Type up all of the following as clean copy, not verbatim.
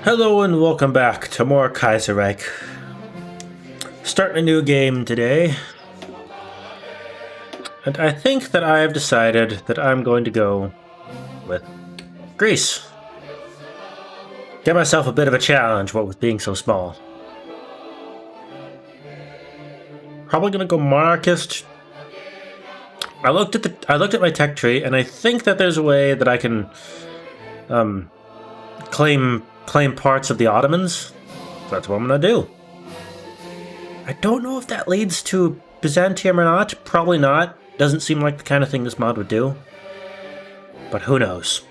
Hello and welcome back to more Kaiserreich. Starting a new game today. And I think that I have decided that I'm going to go with Greece. Get myself a bit of a challenge, what with being so small. Probably gonna go monarchist. I looked at my tech tree, and I think that there's a way that I can claim parts of the Ottomans. So that's what I'm gonna do. I don't know if that leads to Byzantium or not. Probably not. Doesn't seem like the kind of thing this mod would do. But who knows?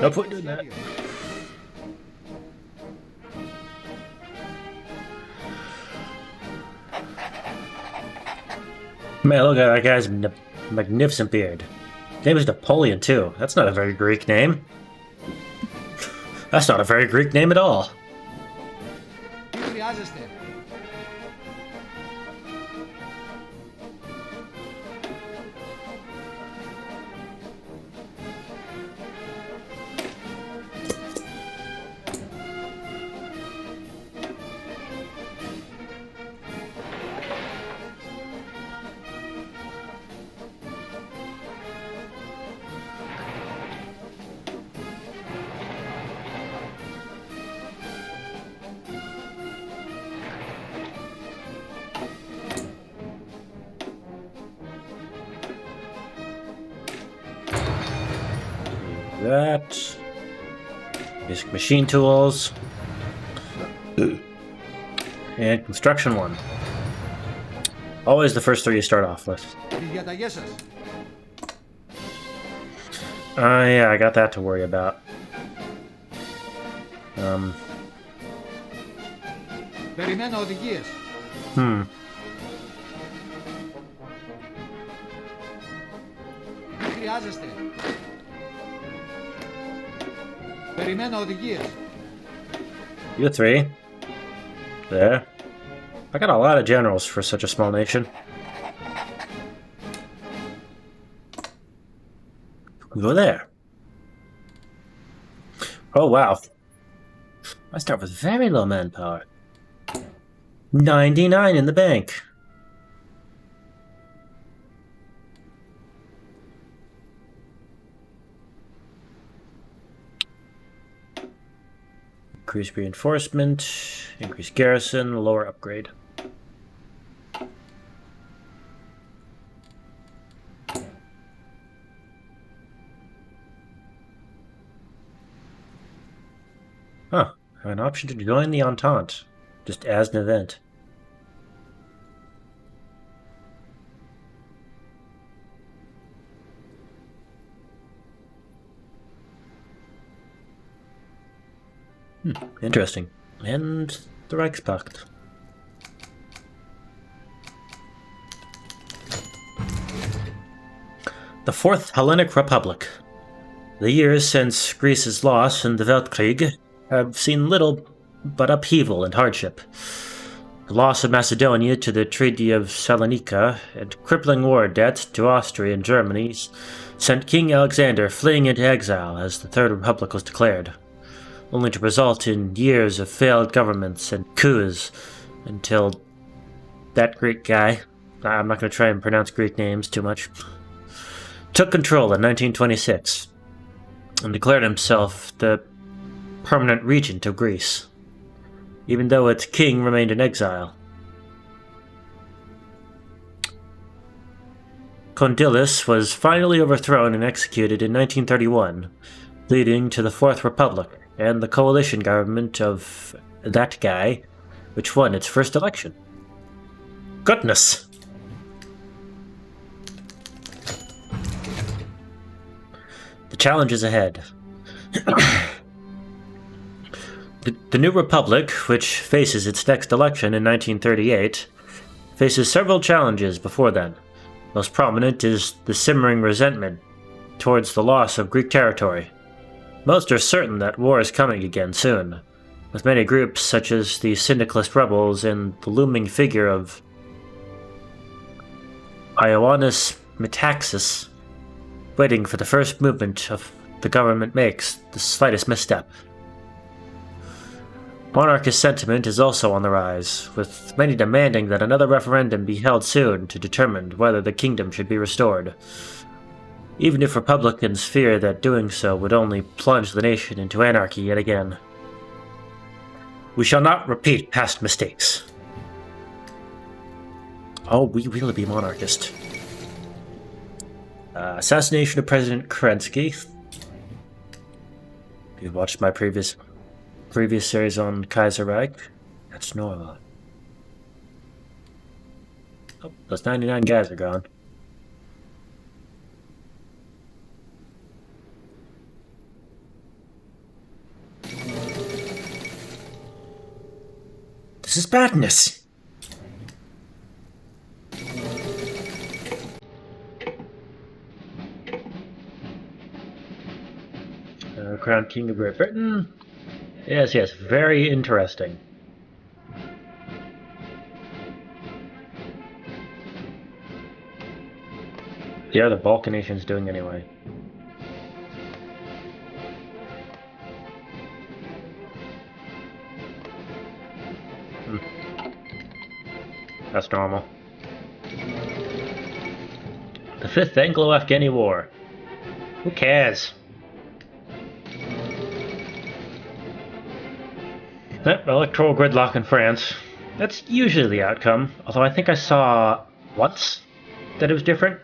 No point doing that. Man, look at that guy's magnificent beard. His name is Napoleon, too. That's not a very Greek name. That's not a very Greek name at all. That. Basic machine tools. And construction 1. Always the first 3 you start off with. Yeah, I got that to worry about. You 3. There. I got a lot of generals for such a small nation. Go there. Oh, wow. I start with very low manpower. 99 in the bank. Increase reinforcement, increase garrison, lower upgrade. Huh, I have an option to join the Entente, just as an event. Interesting. And the Reichspakt. The Fourth Hellenic Republic. The years since Greece's loss in the Weltkrieg have seen little but upheaval and hardship. The loss of Macedonia to the Treaty of Salonika and crippling war debt to Austria and Germany sent King Alexander fleeing into exile as the Third Republic was declared, only to result in years of failed governments and coups until that Greek guy, I'm not going to try and pronounce Greek names too much, took control in 1926 and declared himself the permanent regent of Greece, even though its king remained in exile. Condylis was finally overthrown and executed in 1931, leading to the Fourth Republic and the coalition government of that guy, which won its first election. Goodness! The challenge is ahead. The new republic, which faces its next election in 1938, faces several challenges before then. Most prominent is the simmering resentment towards the loss of Greek territory. Most are certain that war is coming again soon, with many groups such as the syndicalist rebels and the looming figure of Ioannis Metaxas waiting for the first movement of the government makes the slightest misstep. Monarchist sentiment is also on the rise, with many demanding that another referendum be held soon to determine whether the kingdom should be restored, even if Republicans fear that doing so would only plunge the nation into anarchy yet again. We shall not repeat past mistakes. Oh, we will be monarchist. Assassination of President Kerensky. You watched my previous series on Kaiserreich. That's normal. Oh, those 99 guys are gone. This is badness. Crown King of Great Britain. Yes, very interesting. The other Balkan nations doing anyway? That's normal. The Fifth Anglo-Afghani War. Who cares? Electoral gridlock in France. That's usually the outcome, although I think I saw once that it was different.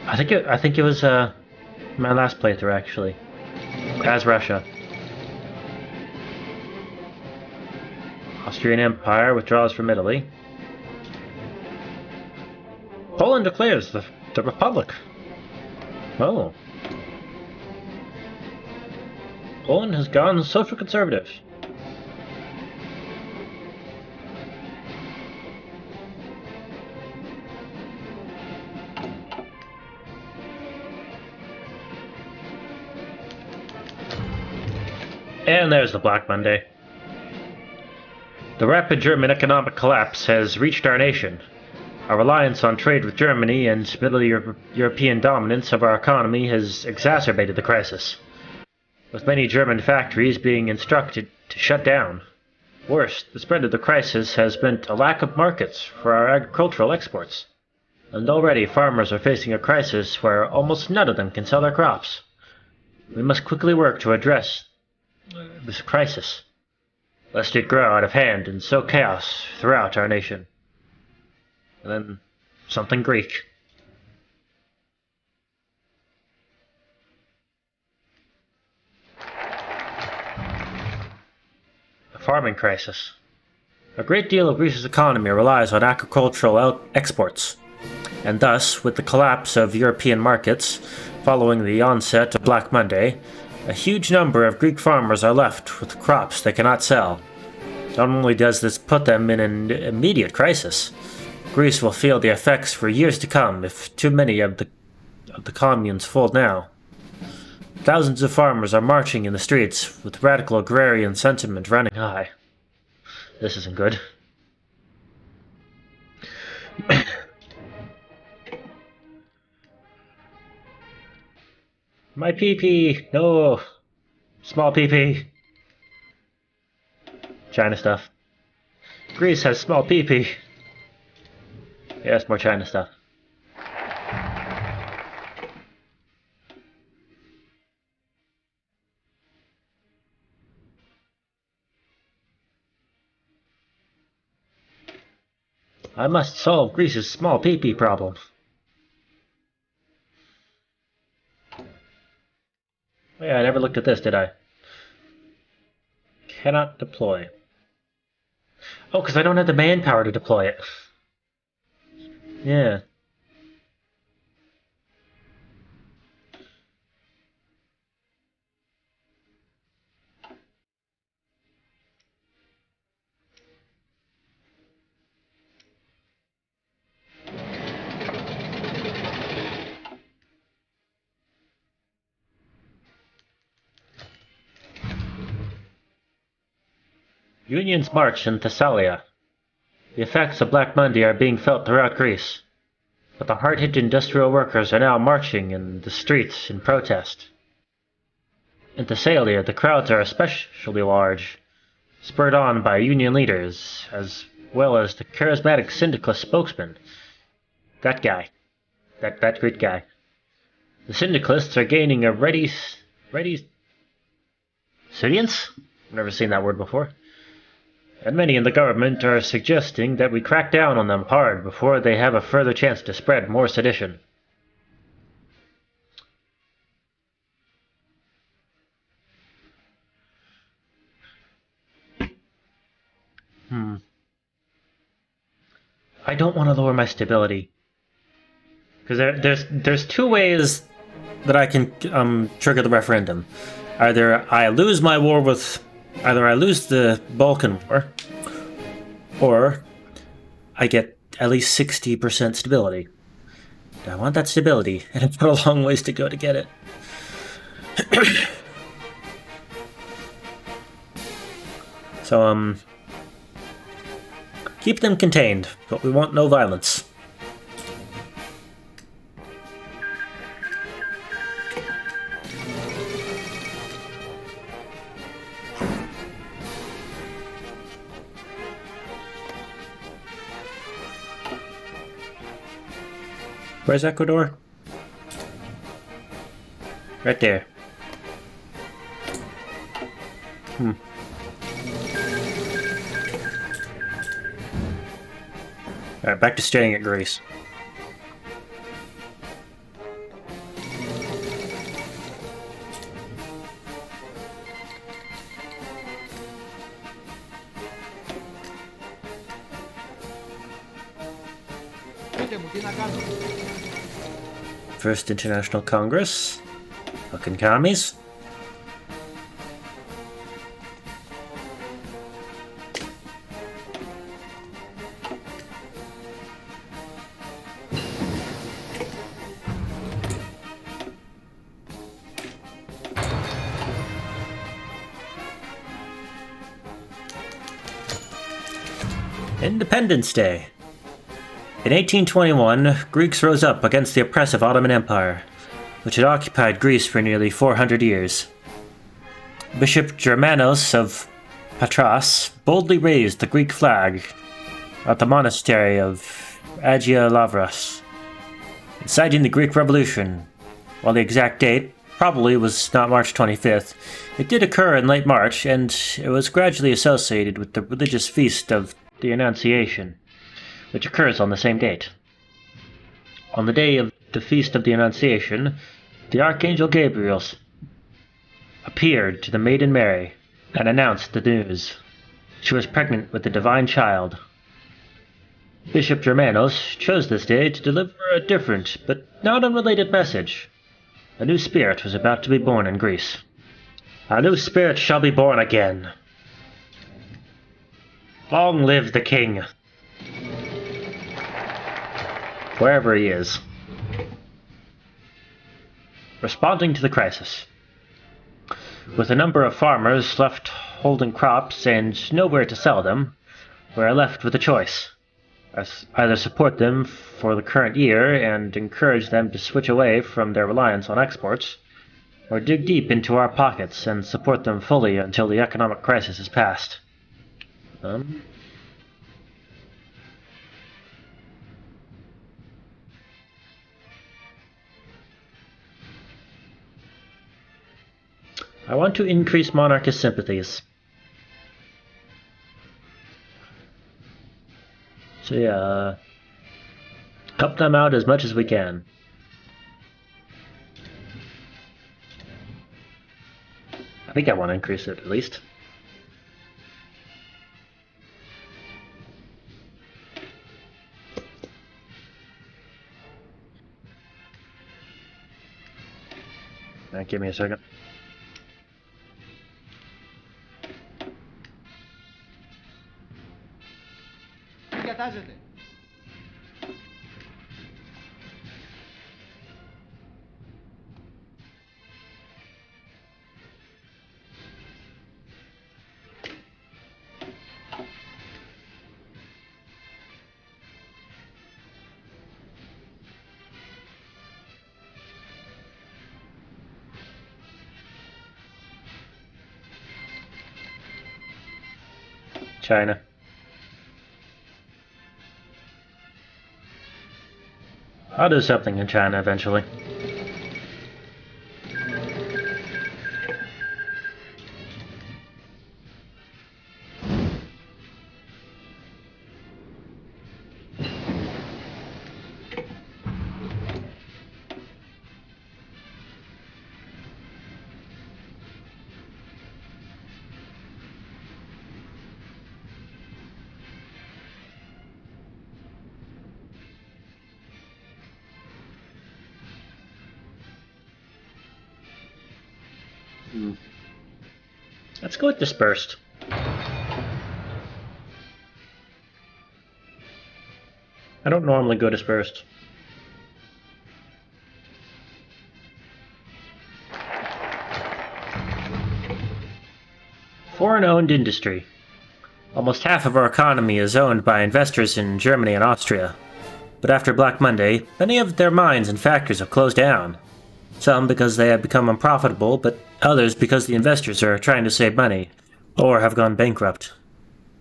I think it was my last playthrough actually, as Russia. Austrian Empire withdraws from Italy. Poland declares the Republic. Oh. Poland has gone social conservative. And there's the Black Monday. The rapid German economic collapse has reached our nation. Our reliance on trade with Germany and Middle European dominance of our economy has exacerbated the crisis, with many German factories being instructed to shut down. Worse, the spread of the crisis has meant a lack of markets for our agricultural exports, and already farmers are facing a crisis where almost none of them can sell their crops. We must quickly work to address this crisis, lest it grow out of hand and sow chaos throughout our nation. And then something Greek. The farming crisis. A great deal of Greece's economy relies on agricultural exports, and thus, with the collapse of European markets following the onset of Black Monday, a huge number of Greek farmers are left with crops they cannot sell. Not only does this put them in an immediate crisis, Greece will feel the effects for years to come if too many of the communes fold now. Thousands of farmers are marching in the streets with radical agrarian sentiment running high. This isn't good. My pee-pee! No! Small pee-pee! China stuff. Greece has small pee-pee. Yes, more China stuff. I must solve Greece's small pee-pee problem. Oh yeah, I never looked at this, did I? Cannot deploy. Oh, because I don't have the manpower to deploy it. Yeah. Unions march in Thessalia. The effects of Black Monday are being felt throughout Greece, but the hard-hit industrial workers are now marching in the streets in protest. In Thessalia, the crowds are especially large, spurred on by union leaders, as well as the charismatic syndicalist spokesman. That guy. That great guy. The syndicalists are gaining a ready audience? I've never seen that word before. And many in the government are suggesting that we crack down on them hard before they have a further chance to spread more sedition. I don't want to lower my stability. Because there's two ways that I can trigger the referendum. Either I lose the Balkan War, or I get at least 60% stability. I want that stability, and I've got a long ways to go to get it. So, keep them contained, but we want no violence. Where's Ecuador? Right there. Alright, back to staring at Greece. First International Congress. Fucking commies. Independence Day. In 1821, Greeks rose up against the oppressive Ottoman Empire, which had occupied Greece for nearly 400 years. Bishop Germanos of Patras boldly raised the Greek flag at the monastery of Agia Lavras, inciting the Greek Revolution. While the exact date probably was not March 25th, it did occur in late March, and it was gradually associated with the religious feast of the Annunciation, which occurs on the same date. On the day of the Feast of the Annunciation, the Archangel Gabriel appeared to the maiden Mary and announced the news. She was pregnant with a divine child. Bishop Germanos chose this day to deliver a different, but not unrelated message. A new spirit was about to be born in Greece. A new spirit shall be born again. Long live the king. Wherever he is. Responding to the crisis. With a number of farmers left holding crops and nowhere to sell them, we are left with a choice. Either support them for the current year and encourage them to switch away from their reliance on exports, or dig deep into our pockets and support them fully until the economic crisis is past. I want to increase monarchist sympathies. So yeah, help them out as much as we can. I think I want to increase it at least. Give me a second. China. I'll do something in China eventually. Let's go with dispersed. I don't normally go dispersed. Foreign-owned industry. Almost half of our economy is owned by investors in Germany and Austria. But after Black Monday, many of their mines and factories have closed down. Some because they have become unprofitable, but others because the investors are trying to save money, or have gone bankrupt.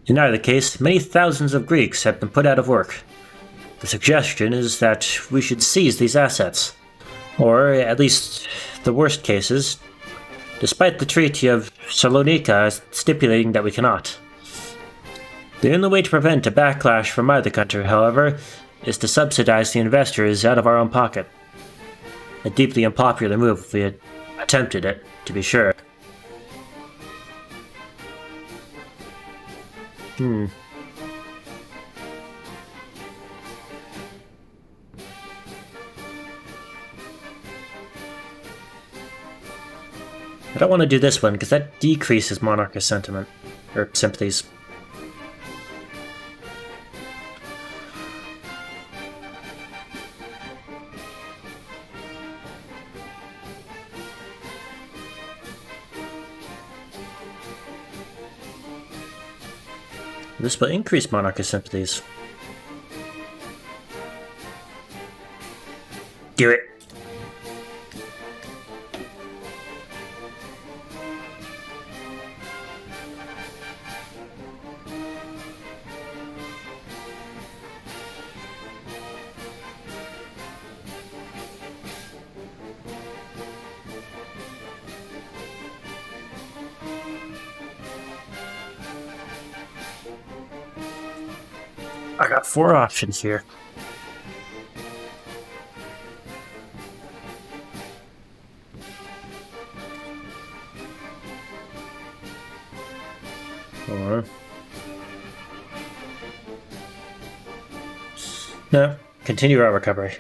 In either case, many thousands of Greeks have been put out of work. The suggestion is that we should seize these assets, or at least the worst cases, despite the Treaty of Salonika stipulating that we cannot. The only way to prevent a backlash from either country, however, is to subsidize the investors out of our own pocket. A deeply unpopular move if we had attempted it, to be sure. I don't want to do this one, because that decreases monarchist sentiment, or sympathies. This will increase monarchist sympathies. Do it. I got 4 options here. Or... no, continue our recovery.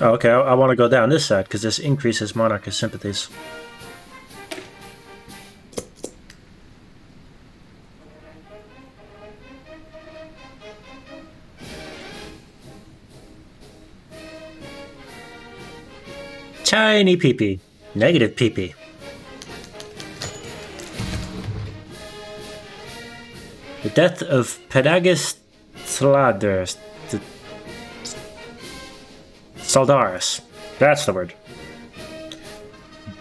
Oh, okay, I want to go down this side, because this increases monarchist sympathies. Tiny peepee. Negative peepee. The death of Pedagus Saldaris. That's the word.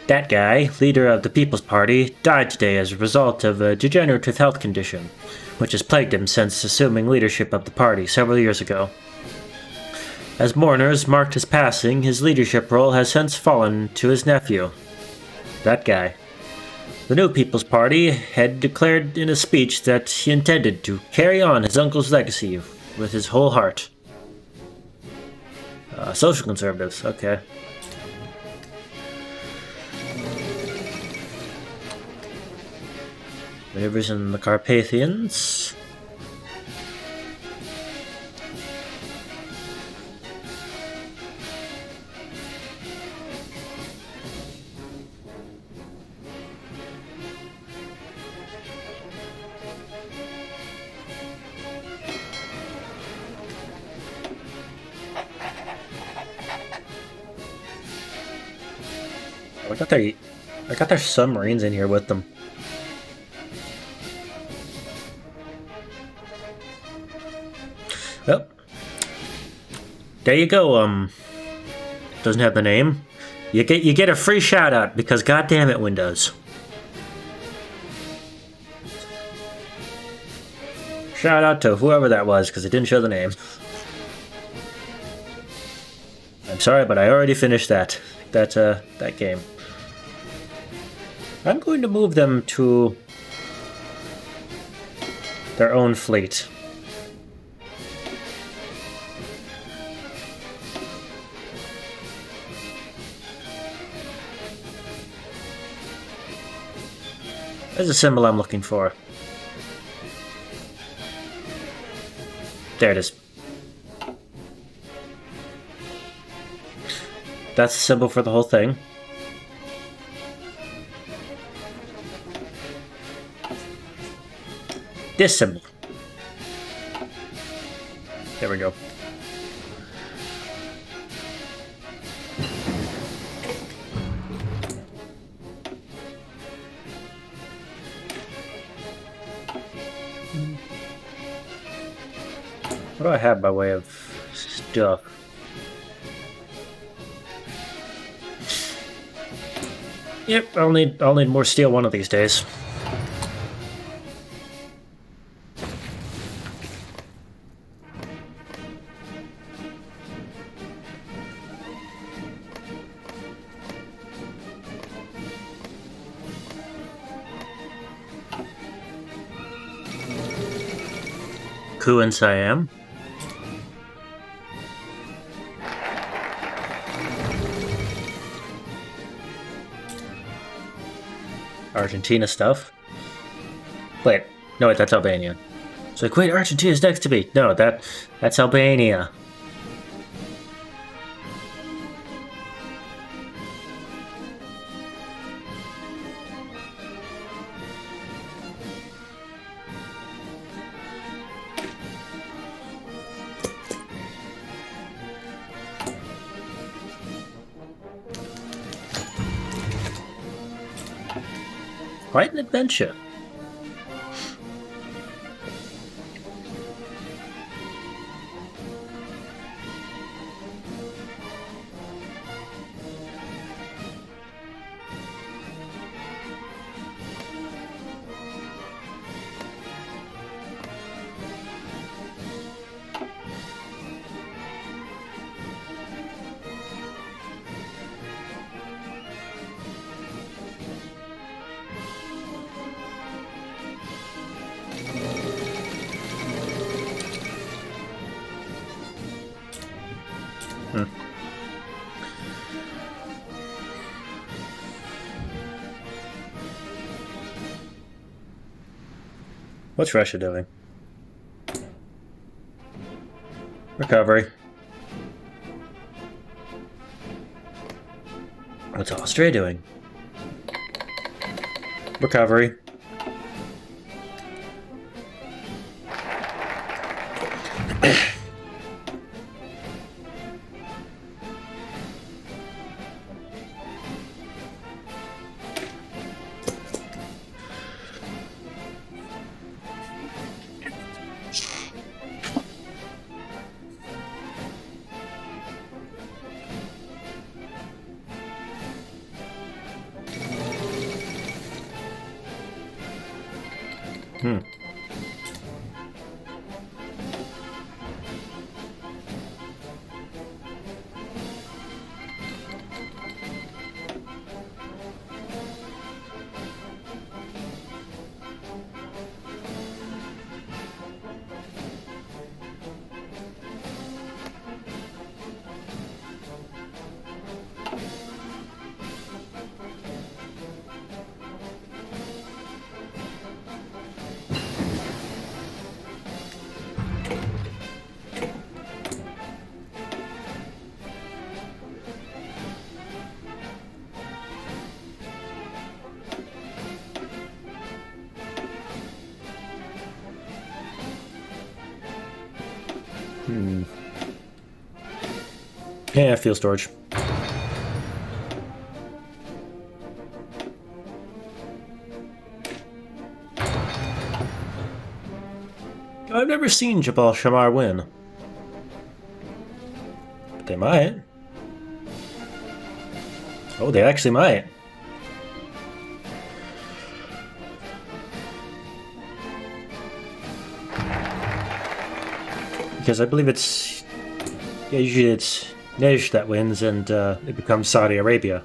That guy, leader of the People's Party, died today as a result of a degenerative health condition, which has plagued him since assuming leadership of the party several years ago. As mourners marked his passing, his leadership role has since fallen to his nephew. That guy. The new People's Party had declared in a speech that he intended to carry on his uncle's legacy with his whole heart. Social conservatives, okay. Maneuvers in the Carpathians. I got their submarines in here with them. There you go. Doesn't have the name. You get a free shout out because goddamn it, Windows. Shout out to whoever that was because it didn't show the name. I'm sorry, but I already finished that game. I'm going to move them to their own fleet. There's a symbol I'm looking for. There it is. That's the symbol for the whole thing. This symbol. There we go. What do I have by way of stuff? Yep, I'll need more steel one of these days. Coup in Siam. Argentina stuff. Wait, no, wait, that's Albania. It's like, wait, Argentina's next to me. No, that's Albania. Quite an adventure. What's Russia doing? Recovery. What's Austria doing? Recovery. Yeah, fuel storage. I've never seen Jabal Shamar win. They might. Oh, they actually might. Because I believe it's... Yeah, usually it's Nej that wins, and it becomes Saudi Arabia.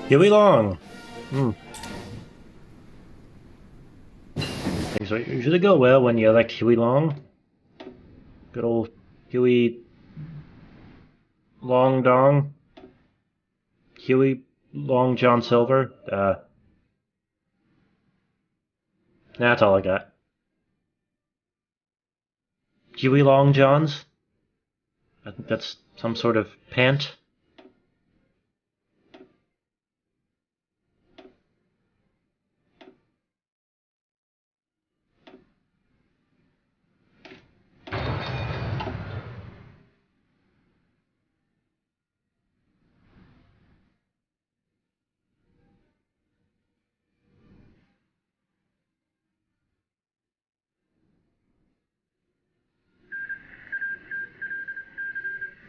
Huey Long! Things don't usually go well when you elect Huey Long. Good old Huey Long Dong. Huey Long John Silver. That's all I got. Huey Long Johns? I think that's some sort of pant.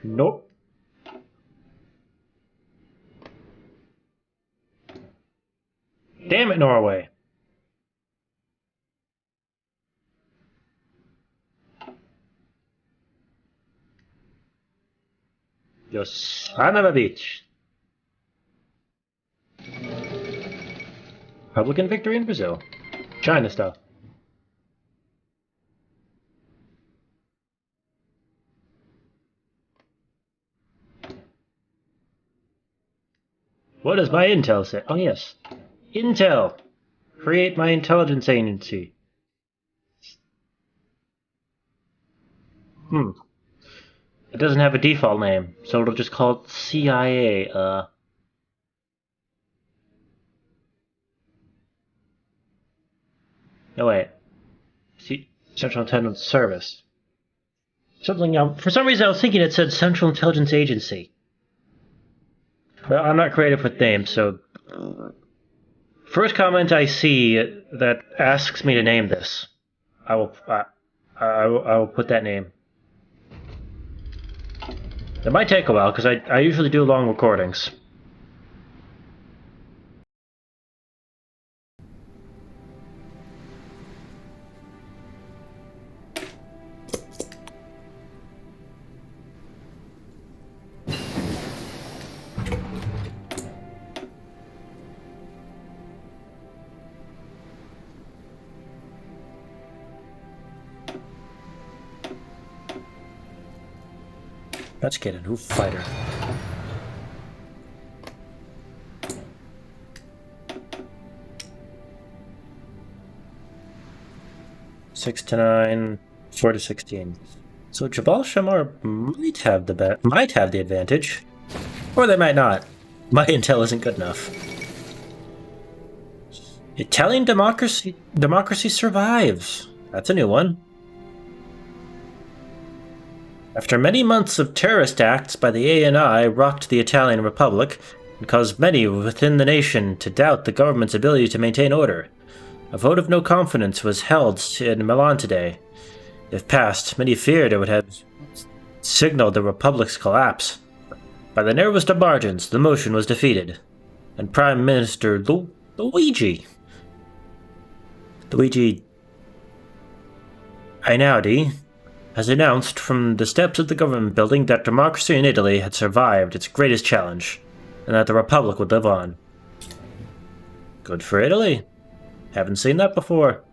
Nope. Damn it, Norway. You son of a bitch. Republican victory in Brazil. China stuff. What does my intel say? Oh, yes. Intel. Create my intelligence agency. It doesn't have a default name, so it'll just call it CIA. No, wait. Central Intelligence Service. Something else. For some reason, I was thinking it said Central Intelligence Agency. Well, I'm not creative with names, so... First comment I see that asks me to name this, I will put that name. It might take a while, because I usually do long recordings. Let's get a new fighter. Six to 9, 4 to 16. So Jabal Shamar might have the advantage, or they might not. My intel isn't good enough. Italian democracy survives. That's a new one. After many months of terrorist acts by the ANI rocked the Italian Republic and caused many within the nation to doubt the government's ability to maintain order, a vote of no confidence was held in Milan today. If passed, many feared it would have signaled the Republic's collapse. By the narrowest of margins, the motion was defeated, and Prime Minister Luigi Einaudi has announced from the steps of the government building that democracy in Italy had survived its greatest challenge, and that the Republic would live on. Good for Italy. Haven't seen that before.